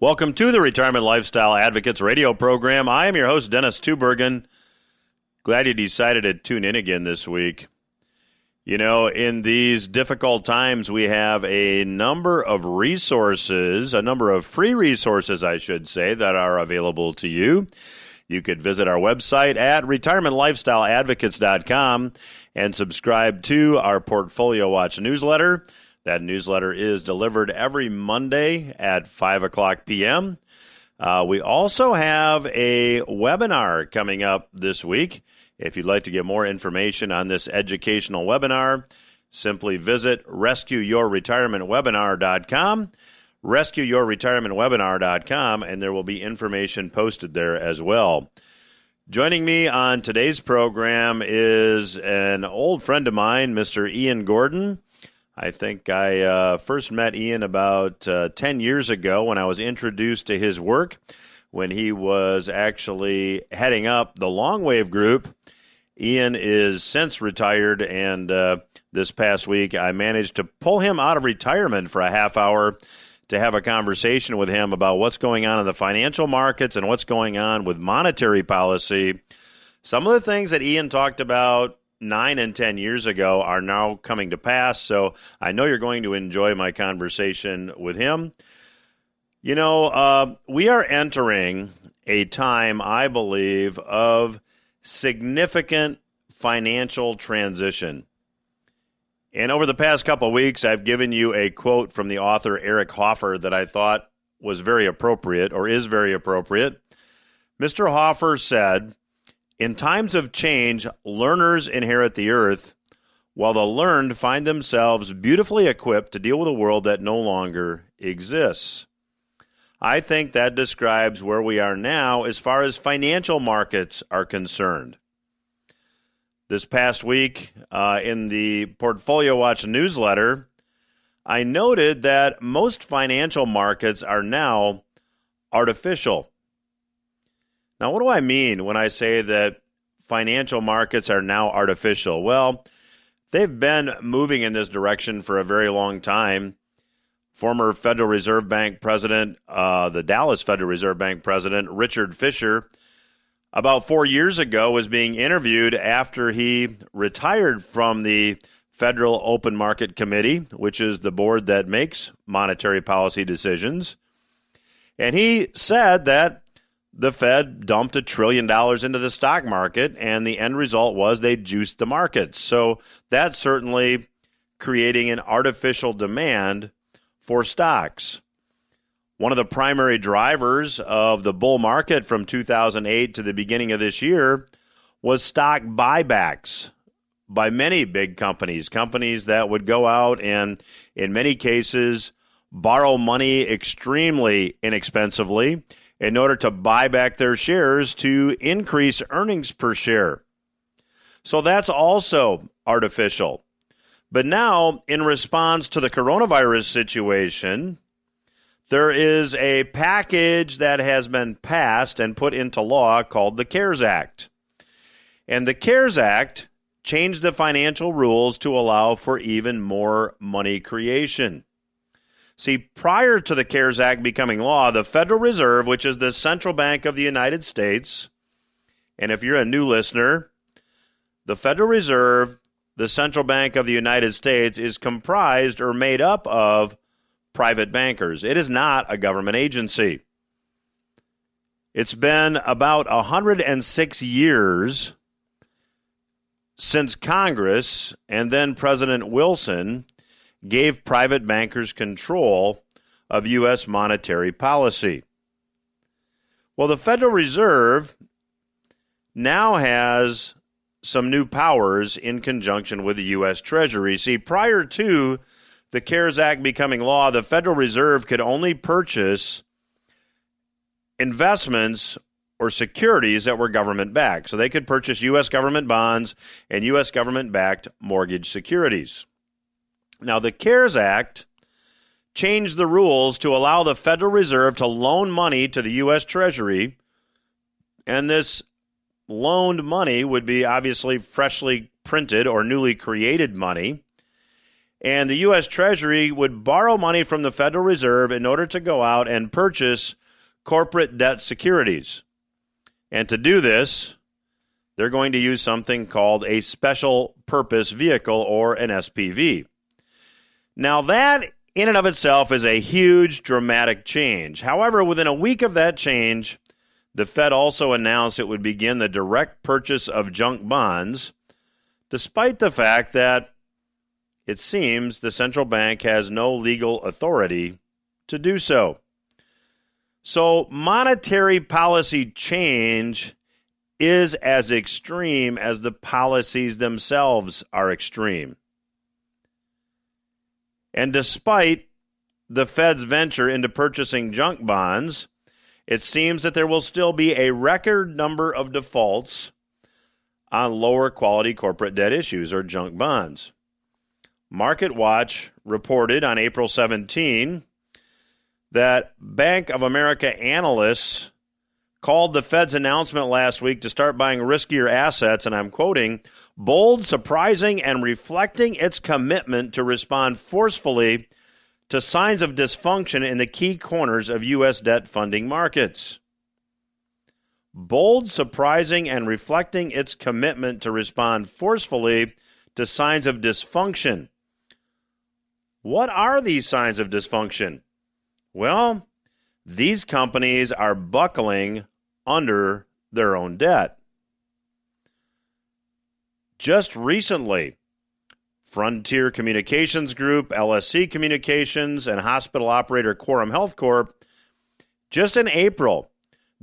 Welcome to the Retirement Lifestyle Advocates radio program. I am your host, Dennis Tubbergen. Glad you decided to tune in again this week. You know, in these difficult times, we have a number of resources, a number of free resources, I should say, that are available to you. You could visit our website at retirementlifestyleadvocates.com and subscribe to our Portfolio Watch newsletter. That newsletter is delivered every Monday at 5 o'clock p.m. We also have a webinar coming up this week. If you'd like to get more information on this educational webinar, simply visit rescueyourretirementwebinar.com, rescueyourretirementwebinar.com, and there will be information posted there as well. Joining me on today's program is an old friend of mine, Mr. Ian Gordon. I think I first met Ian about 10 years ago when I was introduced to his work when he was actually heading up the Longwave Group. Ian is since retired, and this past week I managed to pull him out of retirement for a half hour to have a conversation with him about what's going on in the financial markets and what's going on with monetary policy. Some of the things that Ian talked about 9 and 10 years ago are now coming to pass, so I know you're going to enjoy my conversation with him. You know, we are entering a time, I believe, of significant financial transition. And over the past couple of weeks, I've given you a quote from the author Eric Hoffer that I thought was very appropriate, or is very appropriate. Mr. Hoffer said, "In times of change, learners inherit the earth, while the learned find themselves beautifully equipped to deal with a world that no longer exists." I think that describes where we are now as far as financial markets are concerned. This past week, in the Portfolio Watch newsletter, I noted that most financial markets are now artificial. Now, what do I mean when I say that financial markets are now artificial? Well, they've been moving in this direction for a very long time. Former Federal Reserve Bank President, the Dallas Federal Reserve Bank President, Richard Fisher, about 4 years ago was being interviewed after he retired from the Federal Open Market Committee, which is the board that makes monetary policy decisions. And he said that the Fed dumped $1 trillion into the stock market, and the end result was they juiced the markets. So that's certainly creating an artificial demand for stocks. One of the primary drivers of the bull market from 2008 to the beginning of this year was stock buybacks by many big companies, companies that would go out and, in many cases, borrow money extremely inexpensively in order to buy back their shares to increase earnings per share. So that's also artificial. But now, in response to the coronavirus situation, there is a package that has been passed and put into law called the CARES Act. And the CARES Act changed the financial rules to allow for even more money creation. See, prior to the CARES Act becoming law, the Federal Reserve, which is the central bank of the United States, and if you're a new listener, the Federal Reserve, the central bank of the United States, is comprised or made up of private bankers. It is not a government agency. It's been about 106 years since Congress and then President Wilson gave private bankers control of U.S. monetary policy. Well, the Federal Reserve now has some new powers in conjunction with the U.S. Treasury. See, prior to the CARES Act becoming law, the Federal Reserve could only purchase investments or securities that were government-backed. So they could purchase U.S. government bonds and U.S. government-backed mortgage securities. Now, the CARES Act changed the rules to allow the Federal Reserve to loan money to the U.S. Treasury, and this loaned money would be obviously freshly printed or newly created money, and the U.S. Treasury would borrow money from the Federal Reserve in order to go out and purchase corporate debt securities. And to do this, they're going to use something called a special purpose vehicle, or an SPV. Now, that in and of itself is a huge, dramatic change. However, within a week of that change, the Fed also announced it would begin the direct purchase of junk bonds, despite the fact that it seems the central bank has no legal authority to do so. So monetary policy change is as extreme as the policies themselves are extreme. And despite the Fed's venture into purchasing junk bonds, it seems that there will still be a record number of defaults on lower quality corporate debt issues, or junk bonds. MarketWatch reported on April 17 that Bank of America analysts called the Fed's announcement last week to start buying riskier assets, and I'm quoting, bold, surprising, and reflecting its commitment to respond forcefully to signs of dysfunction in the key corners of U.S. debt funding markets. Bold, surprising, and reflecting its commitment to respond forcefully to signs of dysfunction. What are these signs of dysfunction? Well, these companies are buckling under their own debt. Just recently, Frontier Communications Group, LSC Communications, and hospital operator Quorum Health Corp., just in April,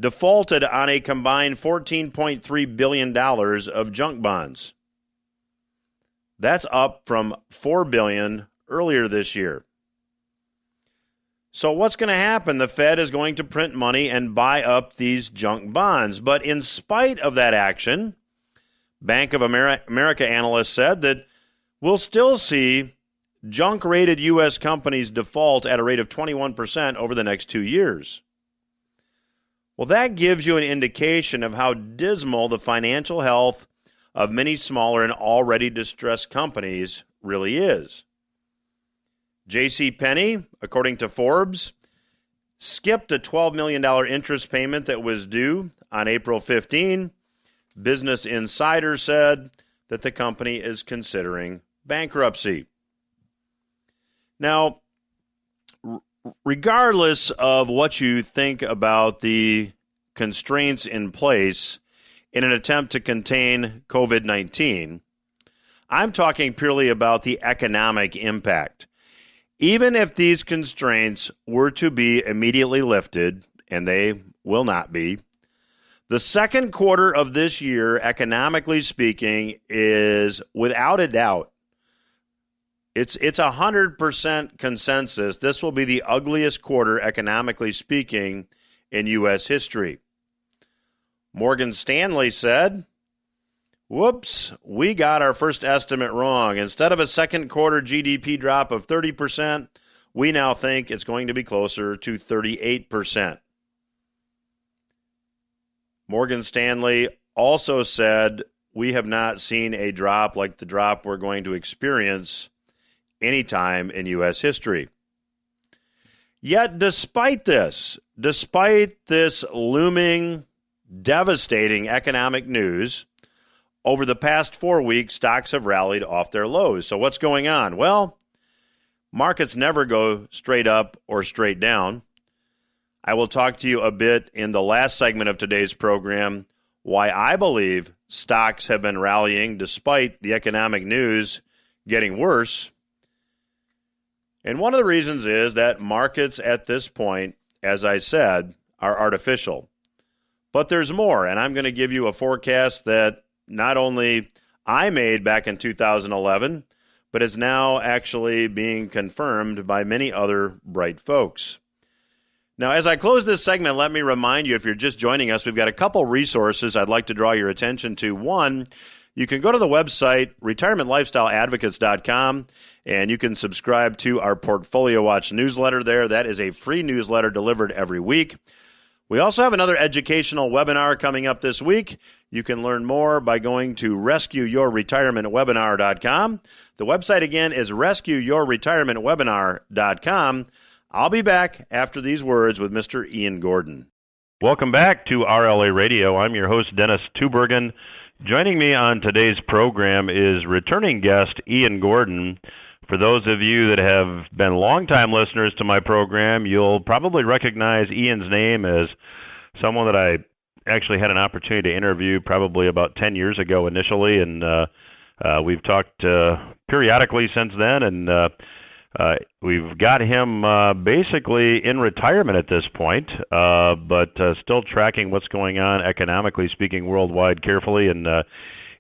defaulted on a combined $14.3 billion of junk bonds. That's up from $4 billion earlier this year. So what's going to happen? The Fed is going to print money and buy up these junk bonds. But in spite of that action, Bank of America analysts said that we'll still see junk-rated U.S. companies default at a rate of 21% over the next 2 years. Well, that gives you an indication of how dismal the financial health of many smaller and already distressed companies really is. JCPenney, according to Forbes, skipped a $12 million interest payment that was due on April 15. Business Insider said that the company is considering bankruptcy. Now, regardless of what you think about the constraints in place in an attempt to contain COVID-19, I'm talking purely about the economic impact. Even if these constraints were to be immediately lifted, and they will not be, the second quarter of this year, economically speaking, is without a doubt, it's 100% consensus. This will be the ugliest quarter, economically speaking, in U.S. history. Morgan Stanley said, whoops, we got our first estimate wrong. Instead of a second quarter GDP drop of 30%, we now think it's going to be closer to 38%. Morgan Stanley also said, we have not seen a drop like the drop we're going to experience anytime in U.S. history. Yet despite this looming, devastating economic news, over the past 4 weeks, stocks have rallied off their lows. So what's going on? Well, markets never go straight up or straight down. I will talk to you a bit in the last segment of today's program why I believe stocks have been rallying despite the economic news getting worse. And one of the reasons is that markets at this point, as I said, are artificial. But there's more, and I'm going to give you a forecast that not only I made back in 2011, but is now actually being confirmed by many other bright folks. Now, as I close this segment, let me remind you, if you're just joining us, we've got a couple resources I'd like to draw your attention to. One, you can go to the website, retirementlifestyleadvocates.com, and you can subscribe to our Portfolio Watch newsletter there. That is a free newsletter delivered every week We also have another educational webinar coming up this week. You can learn more by going to rescueyourretirementwebinar.com. The website again is rescueyourretirementwebinar.com. I'll be back after these words with Mr. Ian Gordon. Welcome back to RLA Radio. I'm your host, Dennis Tubbergen. Joining me on today's program is returning guest Ian Gordon. For those of you that have been longtime listeners to my program, you'll probably recognize Ian's name as someone that I actually had an opportunity to interview probably about 10 years ago initially, and we've talked periodically since then, and we've got him basically in retirement at this point, but still tracking what's going on economically speaking worldwide carefully. And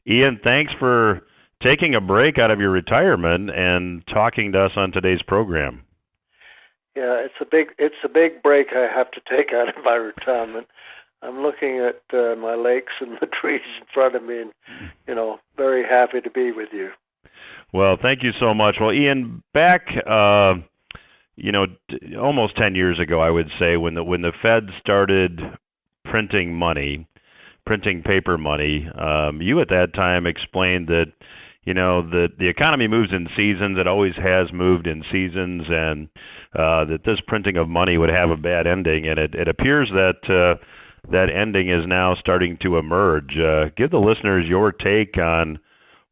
Ian, thanks for taking a break out of your retirement and talking to us on today's program. Yeah, it's a big break I have to take out of my retirement. I'm looking at my lakes and the trees in front of me, and very happy to be with you. Well, thank you so much. Well, Ian, back almost 10 years ago, I would say, when the Fed started printing paper money, you at that time explained that the economy moves in seasons. It always has moved in seasons, and that this printing of money would have a bad ending. And it appears that that ending is now starting to emerge. Give the listeners your take on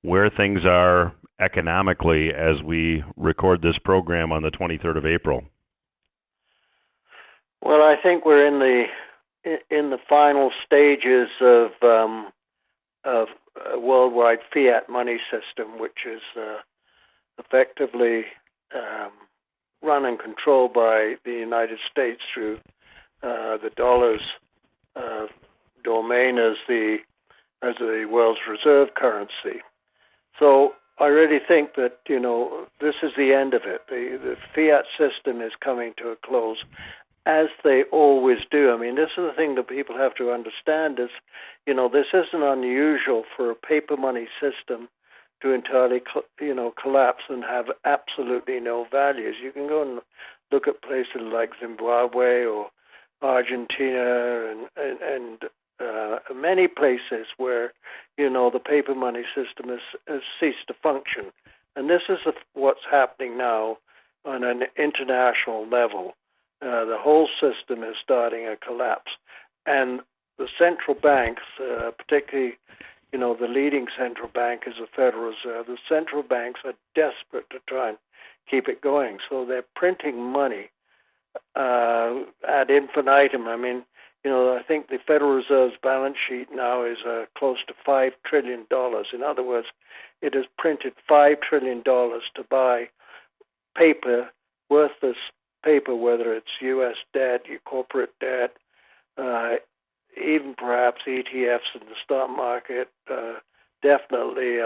where things are economically as we record this program on the 23rd of April. Well, I think we're in the final stages of a worldwide fiat money system, which is effectively run and controlled by the United States through the dollar's domain as the world's reserve currency. So I really think that this is the end of it. The fiat system is coming to a close, as they always do. I mean, this is the thing that people have to understand is, this isn't unusual for a paper money system to entirely, collapse and have absolutely no values. You can go and look at places like Zimbabwe or Argentina and many places where, the paper money system has ceased to function. And this is what's happening now on an international level. The whole system is starting a collapse. And the central banks, particularly, the leading central bank is the Federal Reserve. The central banks are desperate to try and keep it going. So they're printing money ad infinitum. I mean, I think the Federal Reserve's balance sheet now is close to $5 trillion. In other words, it has printed $5 trillion to buy paper, worthless paper, whether it's U.S. debt, your corporate debt, even perhaps ETFs in the stock market, definitely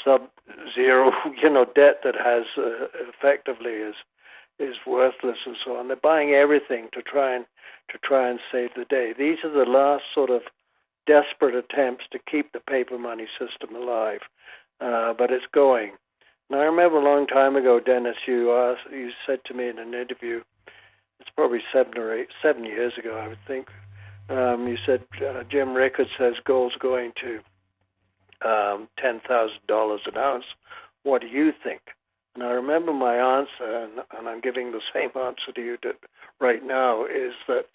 sub-zero, debt that has effectively is worthless and so on. They're buying everything to try and save the day. These are the last sort of desperate attempts to keep the paper money system alive, but it's going. And I remember a long time ago, Dennis, you said to me in an interview, it's probably 7 years ago, I would think. You said Jim Ricketts says gold's going to $10,000 an ounce. What do you think? And I remember my answer, and I'm giving the same answer to you right now, is that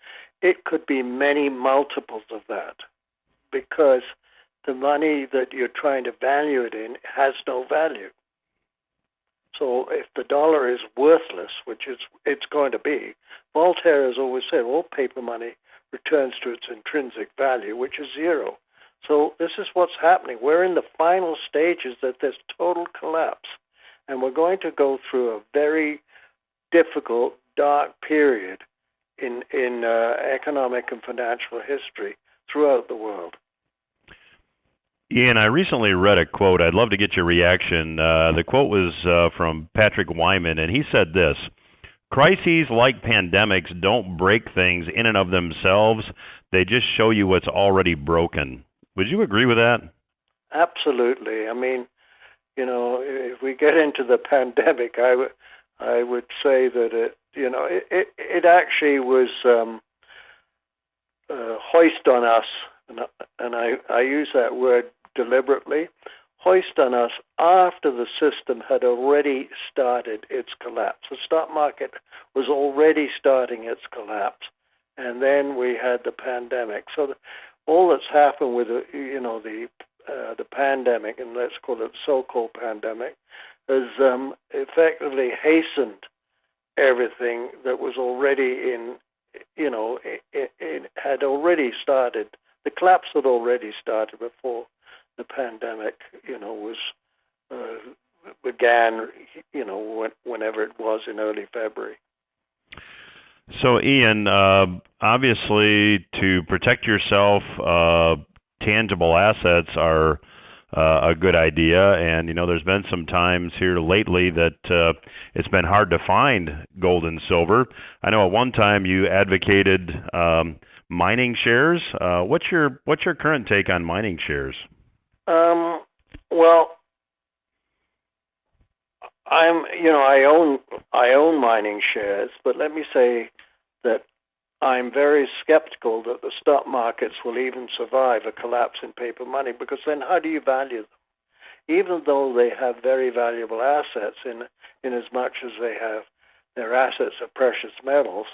it could be many multiples of that, because the money that you're trying to value it in has no value. So if the dollar is worthless, which it's going to be, Voltaire has always said all paper money returns to its intrinsic value, which is zero. So this is what's happening. We're in the final stages of this total collapse, and we're going to go through a very difficult, dark period in economic and financial history throughout the world. Ian, I recently read a quote. I'd love to get your reaction. The quote was from Patrick Wyman, and he said this: "Crises like pandemics don't break things in and of themselves. They just show you what's already broken." Would you agree with that? Absolutely. I mean, if we get into the pandemic, I would say that it actually was hoist on us, and I use that word deliberately, hoist on us after the system had already started its collapse. The stock market was already starting its collapse, and then we had the pandemic. So all that's happened with the pandemic, and let's call it the so-called pandemic, has effectively hastened everything that was already it had already started. The collapse had already started before the pandemic, began, whenever it was in early February. So, Ian, obviously, to protect yourself, tangible assets are a good idea. And, there's been some times here lately that it's been hard to find gold and silver. I know at one time you advocated mining shares. What's your current take on mining shares? Well, I own mining shares, but let me say that I'm very skeptical that the stock markets will even survive a collapse in paper money, because then how do you value them? Even though they have very valuable assets in as much as they have their assets are precious metals,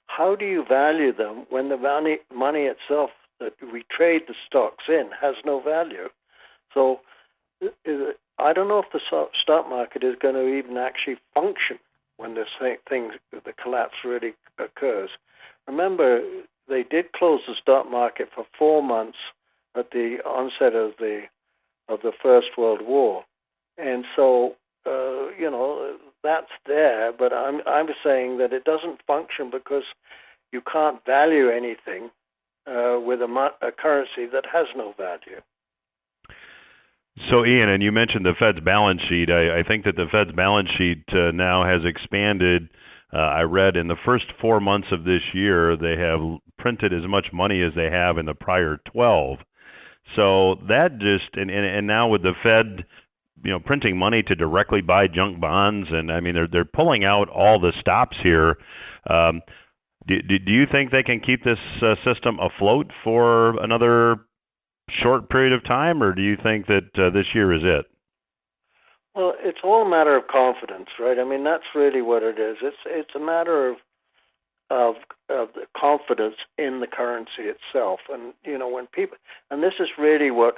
how do you value them when the money itself that we trade the stocks in has no value? So I don't know if the stock market is going to even actually function when this thing, the collapse really occurs. Remember, they did close the stock market for 4 months at the onset of the First World War, and so that's there. But I'm saying that it doesn't function because you can't value anything with a currency that has no value. So, Ian, and you mentioned the Fed's balance sheet. I think that the Fed's balance sheet now has expanded. I read in the first 4 months of this year, they have printed as much money as they have in the prior 12. So that just, and now with the Fed, printing money to directly buy junk bonds, and I mean, they're pulling out all the stops here. Do you think they can keep this system afloat for another short period of time, or do you think that this year is it? Well, it's all a matter of confidence, right? I mean, that's really what it is. It's a matter of the confidence in the currency itself, and when people, and this is really what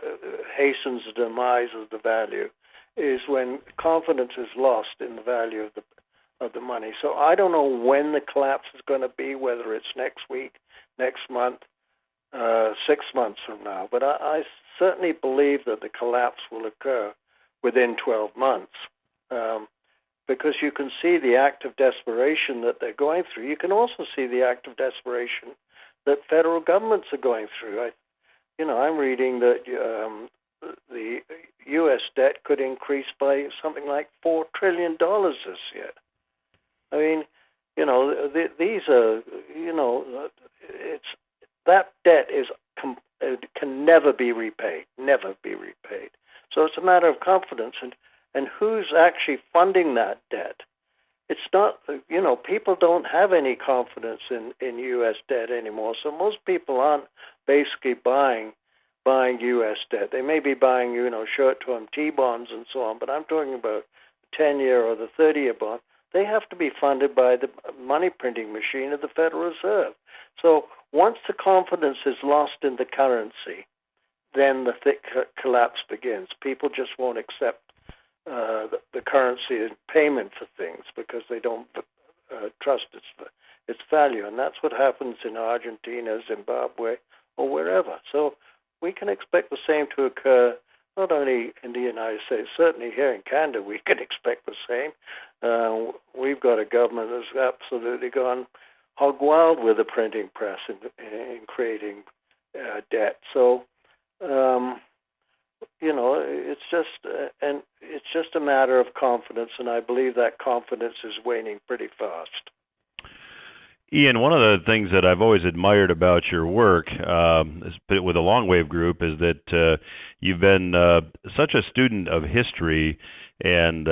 hastens the demise of the value, is when confidence is lost in the value of the money. So I don't know when the collapse is going to be, whether it's next week, next month, 6 months from now. But I certainly believe that the collapse will occur within 12 months, because you can see the act of desperation that they're going through. You can also see the act of desperation that federal governments are going through. I'm reading that the U.S. debt could increase by something like $4 trillion this year. I mean, these are, it's, that debt can never be repaid, never be repaid. So it's a matter of confidence, and who's actually funding that debt. It's not, people don't have any confidence in U.S. debt anymore. So most people aren't basically buying U.S. debt. They may be buying, short-term T-bonds and so on, but I'm talking about the 10-year or the 30-year bond. They have to be funded by the money printing machine of the Federal Reserve. So once the confidence is lost in the currency, then the collapse begins. People just won't accept the currency in payment for things because they don't trust its value. And that's what happens in Argentina, Zimbabwe, or wherever. So we can expect the same to occur not only in the United States, certainly here in Canada we can expect the same. We've got a government that's absolutely gone hog wild with the printing press in creating debt. So, it's just a matter of confidence, and I believe that confidence is waning pretty fast. Ian, one of the things that I've always admired about your work with the Longwave Group is that you've been such a student of history, and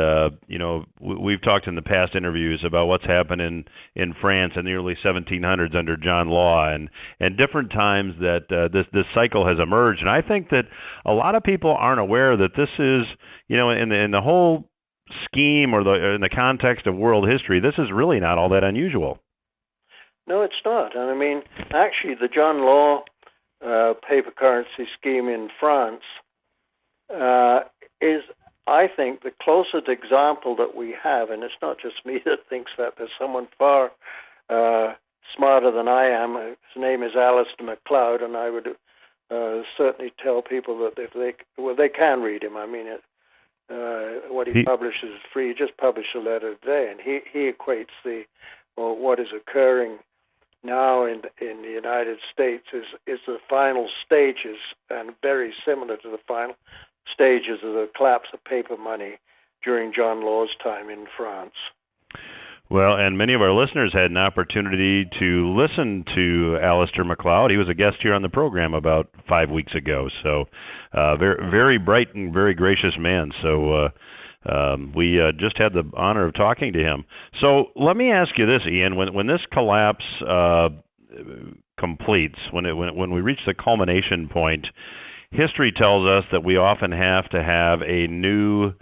we've talked in the past interviews about what's happened in France in the early 1700s under John Law, and different times that this cycle has emerged. And I think that a lot of people aren't aware that this is, in the whole scheme or in the context of world history, this is really not all that unusual. No, it's not. And I mean, actually, the John Law paper currency scheme in France is, I think, the closest example that we have, and it's not just me that thinks that. There's someone far smarter than I am. His name is Alistair MacLeod, and I would certainly tell people that if they can read him. I mean, what he publishes is free. He just published a letter today, and he equates what is occurring now in the United States is the final stages, and very similar to the final stages of the collapse of paper money during John Law's time in France. Well, and many of our listeners had an opportunity to listen to Alistair MacLeod. He was a guest here on the program about 5 weeks ago. So very, very bright and very gracious man. So we just had the honor of talking to him. So let me ask you this, Ian. When this collapse completes, when we reach the culmination point, history tells us that we often have to have a new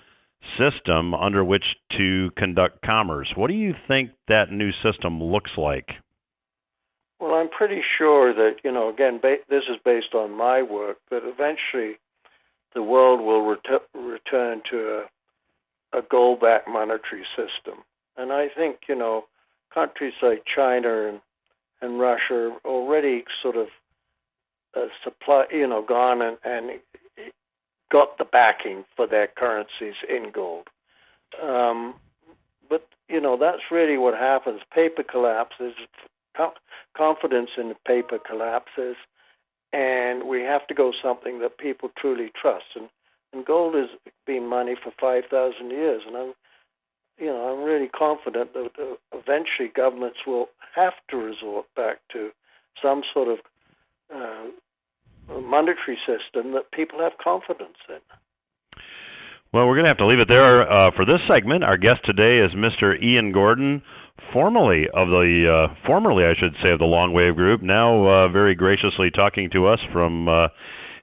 system under which to conduct commerce. What do you think that new system looks like? Well, I'm pretty sure that, again, this is based on my work, that eventually the world will return to a gold-backed monetary system. And I think, countries like China and Russia are already sort of gone and got the backing for their currencies in gold. But, that's really what happens. Paper collapses, confidence in the paper collapses, and we have to go something that people truly trust. And gold has been money for 5,000 years, and I'm really confident that eventually governments will have to resort back to some sort of monetary system that people have confidence in. Well, we're going to have to leave it there for this segment. Our guest today is Mr. Ian Gordon, formerly, I should say, of the Longwave Group, now very graciously talking to us from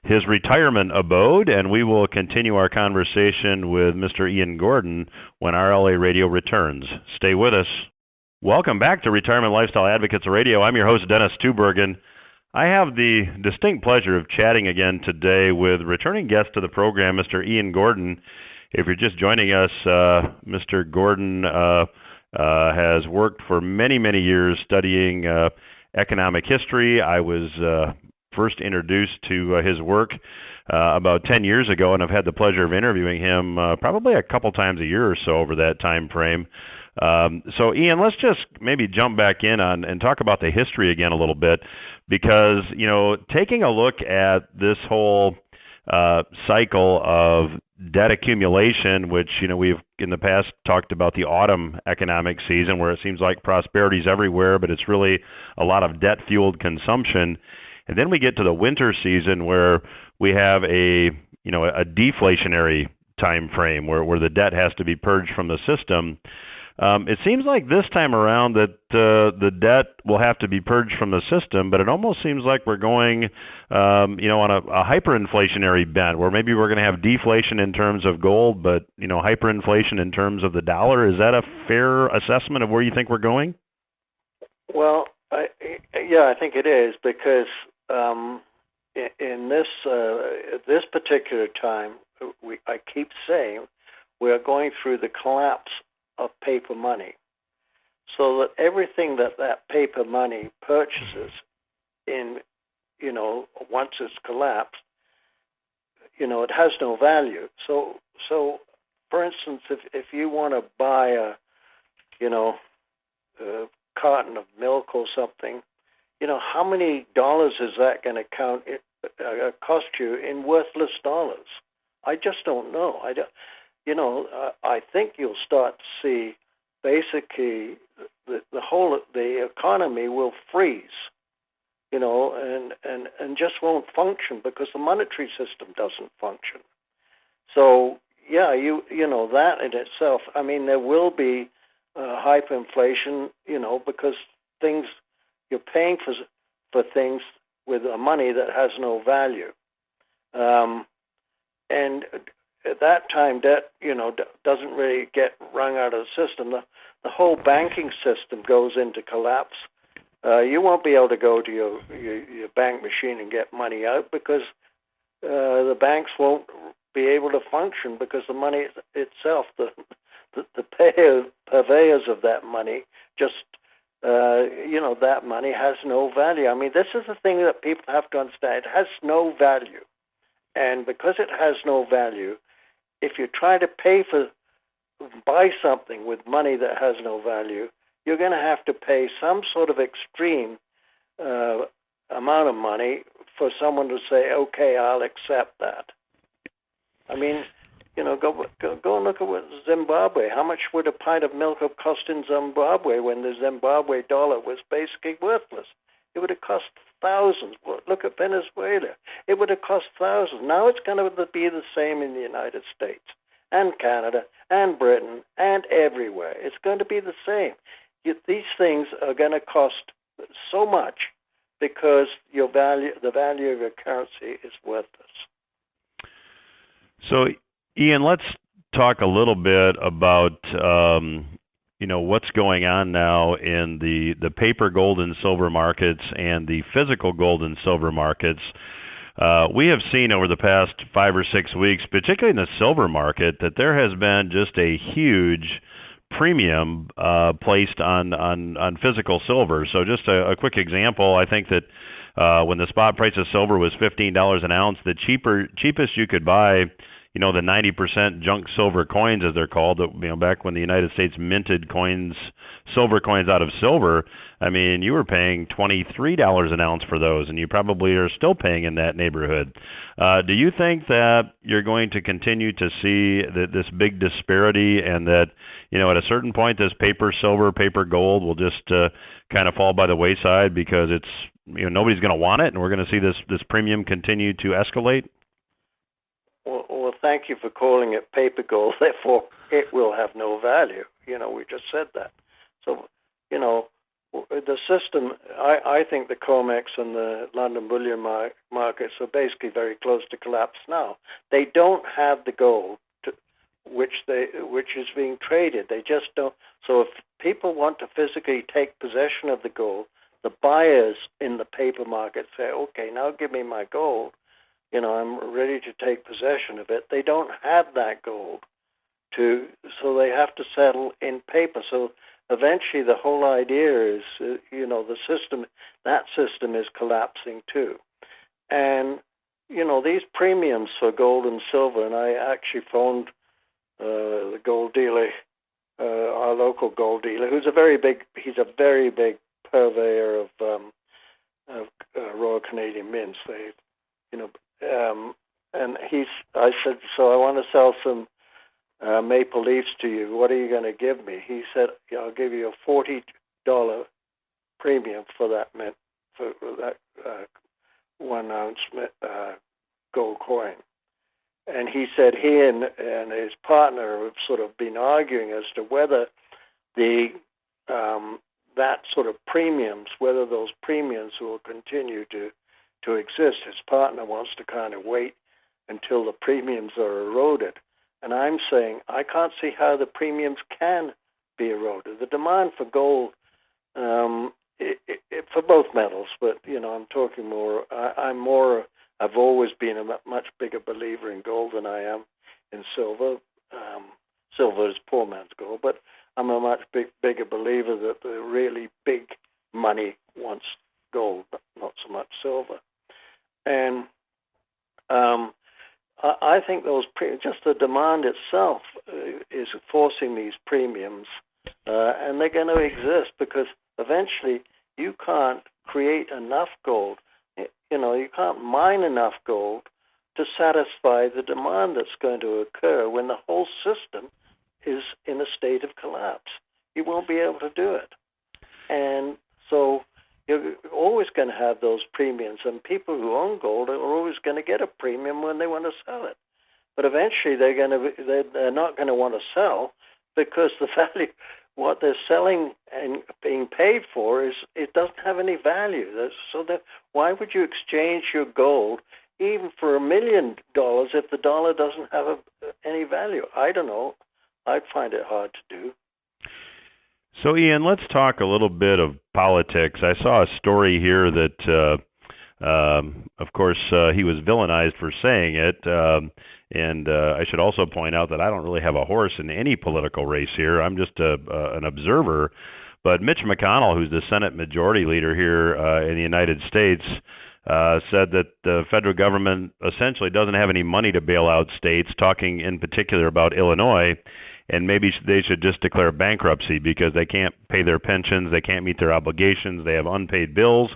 his retirement abode, and we will continue our conversation with Mr. Ian Gordon when RLA Radio returns. Stay with us. Welcome back to Retirement Lifestyle Advocates Radio. I'm your host, Dennis Tubbergen. I have the distinct pleasure of chatting again today with returning guest to the program, Mr. Ian Gordon. If you're just joining us, Mr. Gordon has worked for many, many years studying economic history. I was first introduced to his work about 10 years ago, and I've had the pleasure of interviewing him probably a couple times a year or so over that time frame. So, Ian, let's just maybe jump back in and talk about the history again a little bit, because, taking a look at this whole cycle of debt accumulation, which, we've in the past talked about the autumn economic season, where it seems like prosperity's everywhere, but it's really a lot of debt-fueled consumption. And then we get to the winter season where we have a deflationary time frame where the debt has to be purged from the system. It seems like this time around that the debt will have to be purged from the system, but it almost seems like we're going, on a hyperinflationary bent, where maybe we're going to have deflation in terms of gold, but, hyperinflation in terms of the dollar. Is that a fair assessment of where you think we're going? Well, I think it is, because in this particular time, I keep saying we are going through the collapse of paper money, so that everything that paper money purchases once it's collapsed, it has no value. So for instance, if you want to buy a carton of milk or something, how many dollars is that going to cost you in worthless dollars? I just don't know. I think you'll start to see basically the economy will freeze, and just won't function because the monetary system doesn't function. So yeah, that in itself. I mean, there will be hyperinflation, because you're paying for things with money that has no value, and at that time, debt, doesn't really get wrung out of the system. The whole banking system goes into collapse. You won't be able to go to your bank machine and get money out because the banks won't be able to function because the money itself, the purveyors of that money, just that money has no value. I mean, this is the thing that people have to understand. It has no value, and because it has no value, if you try to buy something with money that has no value, you're going to have to pay some sort of extreme amount of money for someone to say, okay, I'll accept that. I mean, go and look at Zimbabwe. How much would a pint of milk have cost in Zimbabwe when the Zimbabwe dollar was basically worthless? It would have cost thousands. Look at Venezuela. It would have cost thousands. Now it's going to be the same in the United States and Canada and Britain and everywhere. It's going to be the same. These things are going to cost so much because the value of your currency is worthless. So, Ian, let's talk a little bit about what's going on now in the paper gold and silver markets and the physical gold and silver markets. We have seen over the past 5 or 6 weeks, particularly in the silver market, that there has been just a huge premium placed on physical silver. So just a quick example, I think that when the spot price of silver was $15 an ounce, the cheapest you could buy, the 90% junk silver coins, as they're called, back when the United States minted silver coins out of silver, I mean, you were paying $23 an ounce for those, and you probably are still paying in that neighborhood. Do you think that you're going to continue to see this big disparity, and that, at a certain point, this paper silver, paper gold will just kind of fall by the wayside because it's, nobody's going to want it, and we're going to see this premium continue to escalate? Well, thank you for calling it paper gold. Therefore, it will have no value. We just said that. So, the system, I think the COMEX and the London bullion markets are basically very close to collapse now. They don't have the gold which is being traded. They just don't. So if people want to physically take possession of the gold, the buyers in the paper market say, okay, now give me my gold. I'm ready to take possession of it. They don't have that gold so they have to settle in paper. So eventually the whole idea is, that system is collapsing too. And, these premiums for gold and silver, and I actually phoned the gold dealer, our local gold dealer, he's a very big purveyor of Royal Canadian Mints. And I said, so I want to sell some maple leafs to you. What are you going to give me? He said, I'll give you a $40 premium for that mint, for that 1 ounce gold coin. And he said he and his partner have sort of been arguing as to whether that sort of premiums, whether those premiums will continue to exist. His partner wants to kind of wait until the premiums are eroded. And I'm saying I can't see how the premiums can be eroded. The demand for gold, for both metals, but, I'm talking more, I've always been a much bigger believer in gold than I am in silver. Silver is poor man's gold, but I'm a much bigger believer that the really big money wants gold, but not so much silver. And I think just the demand itself is forcing these premiums, and they're going to exist because eventually you can't create enough gold. You can't mine enough gold to satisfy the demand that's going to occur when the whole system is in a state of collapse. You won't be able to do it. And so you're always going to have those premiums, and people who own gold are always going to get a premium when they want to sell it. But eventually they're not going to want to sell, because the value, what they're selling and being paid for, it doesn't have any value. So why would you exchange your gold even for $1 million if the dollar doesn't have any value? I don't know. I'd find it hard to do. So, Ian, let's talk a little bit of politics. I saw a story here that, of course, he was villainized for saying it. And I should also point out that I don't really have a horse in any political race here. I'm just an observer. But Mitch McConnell, who's the Senate Majority Leader here in the United States, said that the federal government essentially doesn't have any money to bail out states, talking in particular about Illinois, and maybe they should just declare bankruptcy because they can't pay their pensions, they can't meet their obligations, they have unpaid bills.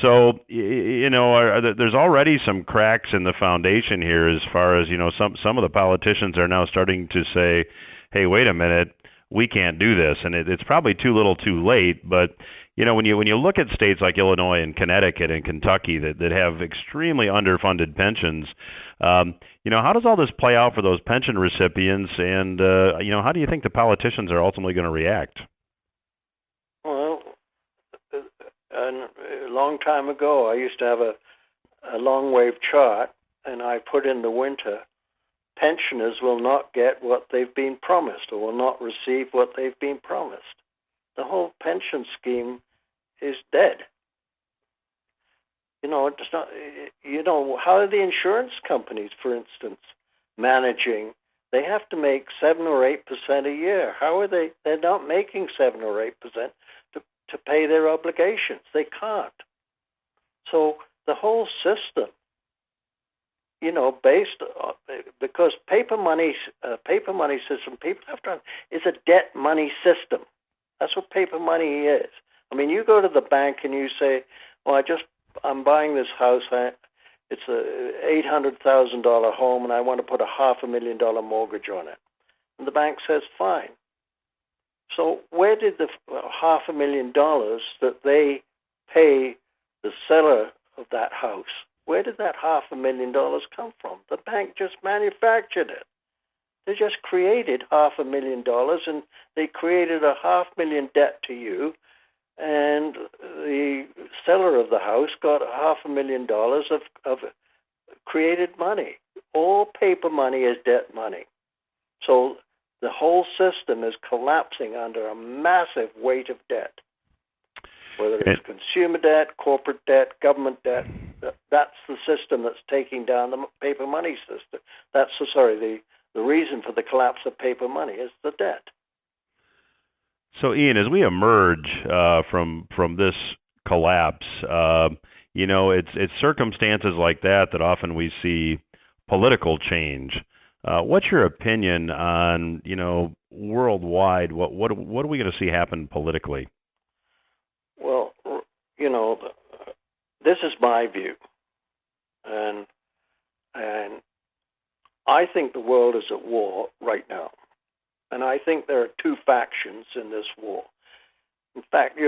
So, there's already some cracks in the foundation here as far as, some of the politicians are now starting to say, hey, wait a minute, we can't do this. And it's probably too little too late. But, when you look at states like Illinois and Connecticut and Kentucky that have extremely underfunded pensions, how does all this play out for those pension recipients? And, how do you think the politicians are ultimately going to react? Well, a long time ago, I used to have a Longwave chart, and I put in the winter, pensioners will not get what they've been promised, or will not receive what they've been promised. The whole pension scheme is dead. It's not. How are the insurance companies, for instance, managing? They have to make 7 or 8% a year. How are they? They're not making 7 or 8% to pay their obligations. They can't. So the whole system, based on, because paper money system, people have to, is a debt money system. That's what paper money is. I mean, you go to the bank and you say, well, I'm buying this house. It's a $800,000 home, and I want to put a $500,000 mortgage on it. And the bank says, fine. So where did the $500,000 that they pay the seller of that house, where did that $500,000 come from? The bank just manufactured it. They just created $500,000, and they created a $500,000 debt to you, and the seller of the house got $500,000 of created money. All paper money is debt money. So the whole system is collapsing under a massive weight of debt. Whether it's consumer debt, corporate debt, government debt, that's the system that's taking down the paper money system. The reason for the collapse of paper money is the debt. So, Ian, as we emerge from this collapse, it's circumstances like that often we see political change. What's your opinion on, worldwide? What are we going to see happen politically? Well, this is my view, and I think the world is at war right now, and I think there are two factions in this war. In fact,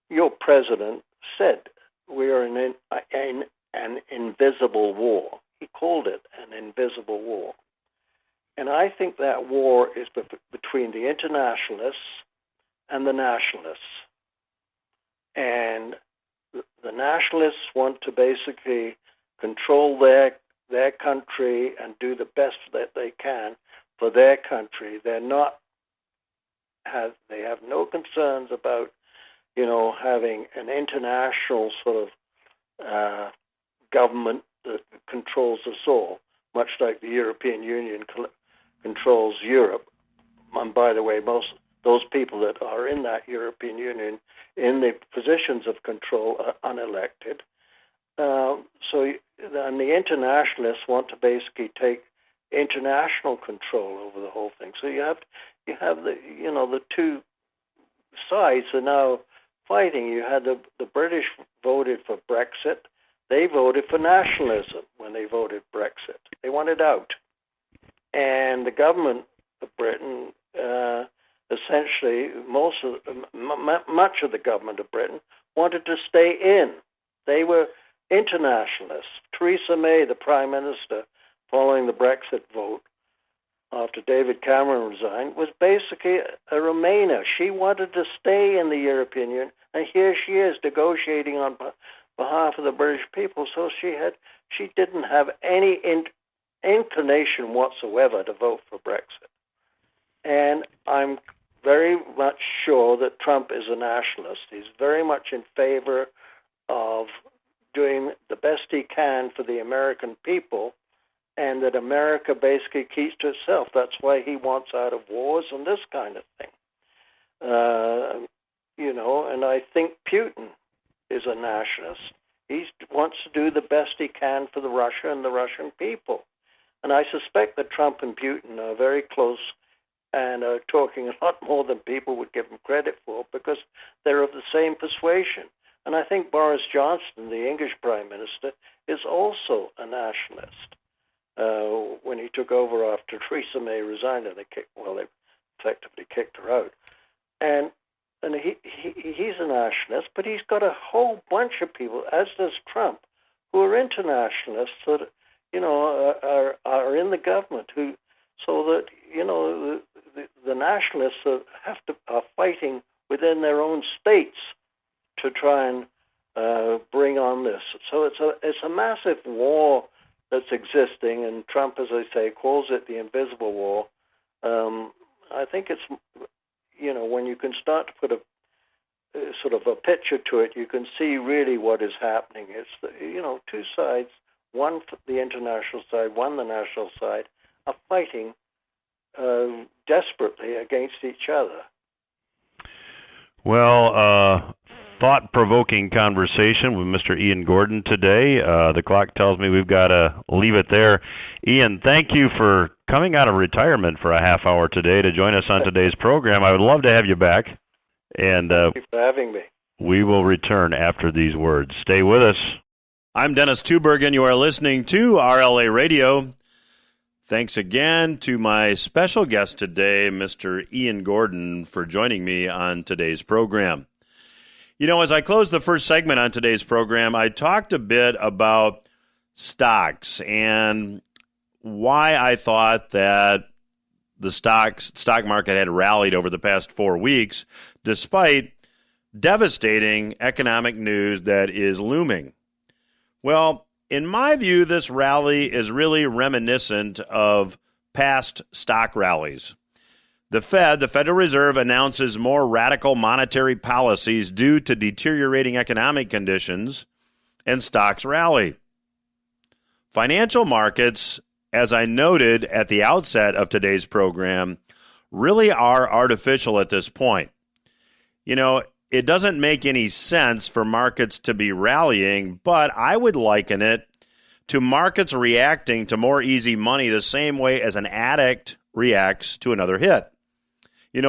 your president said we are in an invisible war. He called it an invisible war. And I think that war is between the internationalists and the nationalists. And the nationalists want to basically control their country and do the best that they can for their country. They have no concerns about, having an international sort of government that controls us all, much like the European Union controls Europe. And by the way, most those people that are in that European Union in the positions of control are unelected. And the internationalists want to basically take international control over the whole thing. So you have the two sides are now fighting. You had the British voted for Brexit. They voted for nationalism when they voted Brexit. They wanted out. And the government of Britain has essentially much of the government of Britain wanted to stay in. They were internationalists. Theresa May, the Prime Minister, following the Brexit vote, after David Cameron resigned, was basically a Remainer. She wanted to stay in the European Union, and here she is negotiating on behalf of the British people. So she didn't have any inclination whatsoever to vote for Brexit. And I'm very much sure that Trump is a nationalist. He's very much in favor of doing the best he can for the American people, and that America basically keeps to itself. That's why he wants out of wars and this kind of thing. And I think Putin is a nationalist. He wants to do the best he can for Russia and the Russian people. And I suspect that Trump and Putin are very close and are talking a lot more than people would give them credit for, because they're of the same persuasion. And I think Boris Johnson, the English Prime Minister, is also a nationalist. When he took over after Theresa May resigned, and they effectively kicked her out. And he's a nationalist, but he's got a whole bunch of people, as does Trump, who are internationalists that are in the government, so that the nationalists are fighting within their own states to try and bring on this. So it's a massive war that's existing, and Trump, as I say, calls it the invisible war. I think it's, when you can start to put a sort of a picture to it, you can see really what is happening. It's two sides, one the international side, one the national side, are fighting desperately against each other. Well, thought-provoking conversation with Mr. Ian Gordon today. The clock tells me we've got to leave it there. Ian, thank you for coming out of retirement for a half hour today to join us on today's program. I would love to have you back. And thank you for having me. We will return after these words. Stay with us. I'm Dennis Tubbergen. You are listening to RLA Radio. Thanks again to my special guest today, Mr. Ian Gordon, for joining me on today's program. As I close the first segment on today's program, I talked a bit about stocks and why I thought that the stock market had rallied over the past 4 weeks, despite devastating economic news that is looming. Well, in my view, this rally is really reminiscent of past stock rallies. The Federal Reserve, announces more radical monetary policies due to deteriorating economic conditions, and stocks rally. Financial markets, as I noted at the outset of today's program, really are artificial at this point. It doesn't make any sense for markets to be rallying, but I would liken it to markets reacting to more easy money the same way as an addict reacts to another hit.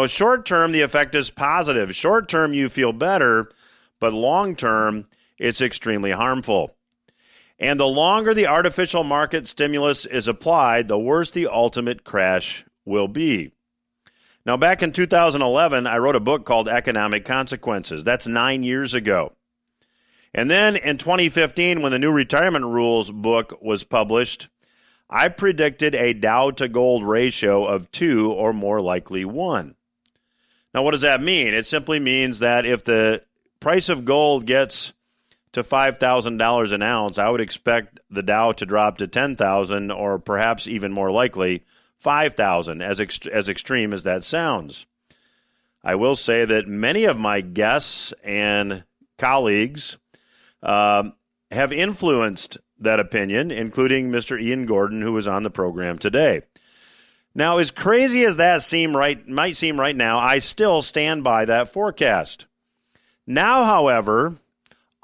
Short term, the effect is positive. Short term, you feel better, but long term, it's extremely harmful. And the longer the artificial market stimulus is applied, the worse the ultimate crash will be. Now, back in 2011, I wrote a book called Economic Consequences. That's 9 years ago. And then in 2015, when the new retirement rules book was published, I predicted a Dow to gold ratio of 2 or more likely 1. Now, what does that mean? It simply means that if the price of gold gets to $5,000 an ounce, I would expect the Dow to drop to 10,000 or perhaps even more likely 5,000, as extreme as that sounds. I will say that many of my guests and colleagues have influenced that opinion, including Mr. Ian Gordon, who is on the program today. Now, as crazy as that might seem right now, I still stand by that forecast. Now, however,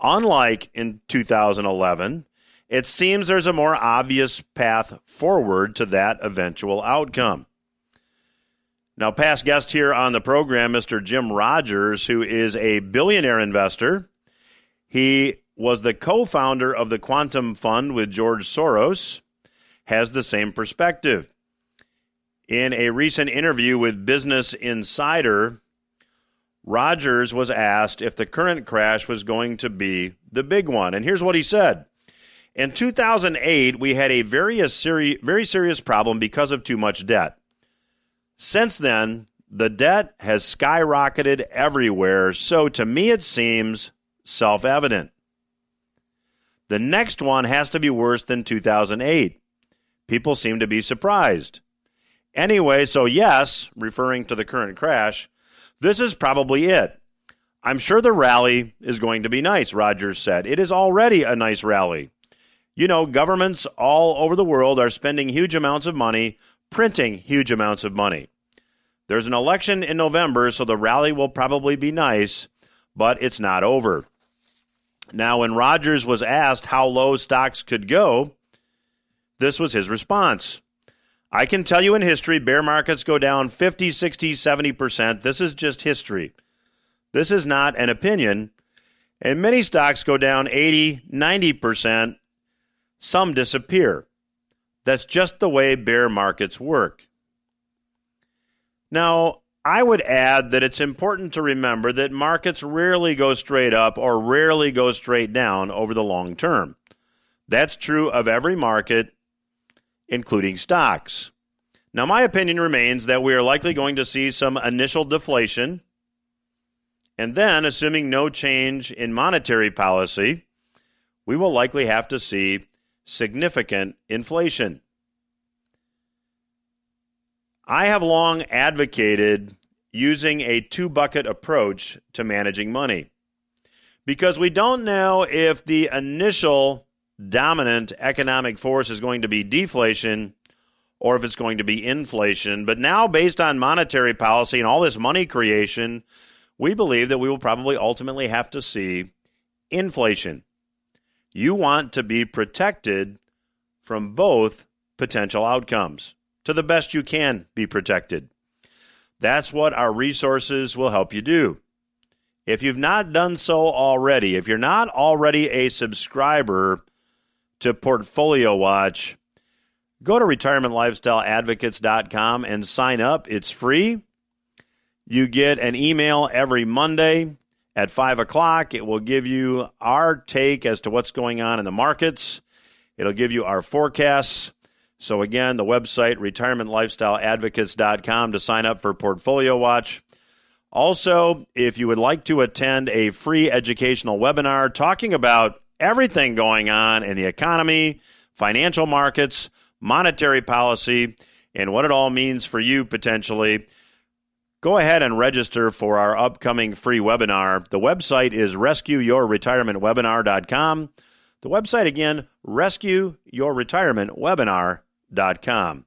unlike in 2011, it seems there's a more obvious path forward to that eventual outcome. Now, past guest here on the program, Mr. Jim Rogers, who is a billionaire investor, he was the co-founder of the Quantum Fund with George Soros, has the same perspective. In a recent interview with Business Insider, Rogers was asked if the current crash was going to be the big one. And here's what he said. In 2008, we had a very serious problem because of too much debt. Since then, the debt has skyrocketed everywhere, so to me it seems self-evident. The next one has to be worse than 2008. People seem to be surprised. Anyway, so yes, referring to the current crash, this is probably it. I'm sure the rally is going to be nice, Rogers said. It is already a nice rally. You know, governments all over the world are spending huge amounts of money, printing huge amounts of money. There's an election in November, so the rally will probably be nice, but it's not over. Now, when Rogers was asked how low stocks could go, this was his response. I can tell you in history, bear markets go down 50, 60, 70%. This is just history. This is not an opinion. And many stocks go down 80, 90%. Some disappear. That's just the way bear markets work. Now, I would add that it's important to remember that markets rarely go straight up or rarely go straight down over the long term. That's true of every market, including stocks. Now, my opinion remains that we are likely going to see some initial deflation, and then, assuming no change in monetary policy, we will likely have to see significant inflation. I have long advocated using a two-bucket approach to managing money because we don't know if the initial dominant economic force is going to be deflation or if it's going to be inflation. But now, based on monetary policy and all this money creation, we believe that we will probably ultimately have to see inflation. You want to be protected from both potential outcomes to the best you can be protected. That's what our resources will help you do. If you've not done so already, if you're not already a subscriber to Portfolio Watch, go to retirementlifestyleadvocates.com and sign up. It's free. You get an email every Monday at 5 o'clock. It will give you our take as to what's going on in the markets. It'll give you our forecasts. So again, the website, retirementlifestyleadvocates.com to sign up for Portfolio Watch. Also, if you would like to attend a free educational webinar talking about everything going on in the economy, financial markets, monetary policy, and what it all means for you potentially, go ahead and register for our upcoming free webinar. The website is rescueyourretirementwebinar.com. The website again, rescueyourretirementwebinar.com.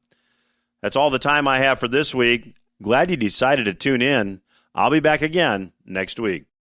That's all the time I have for this week. Glad you decided to tune in. I'll be back again next week.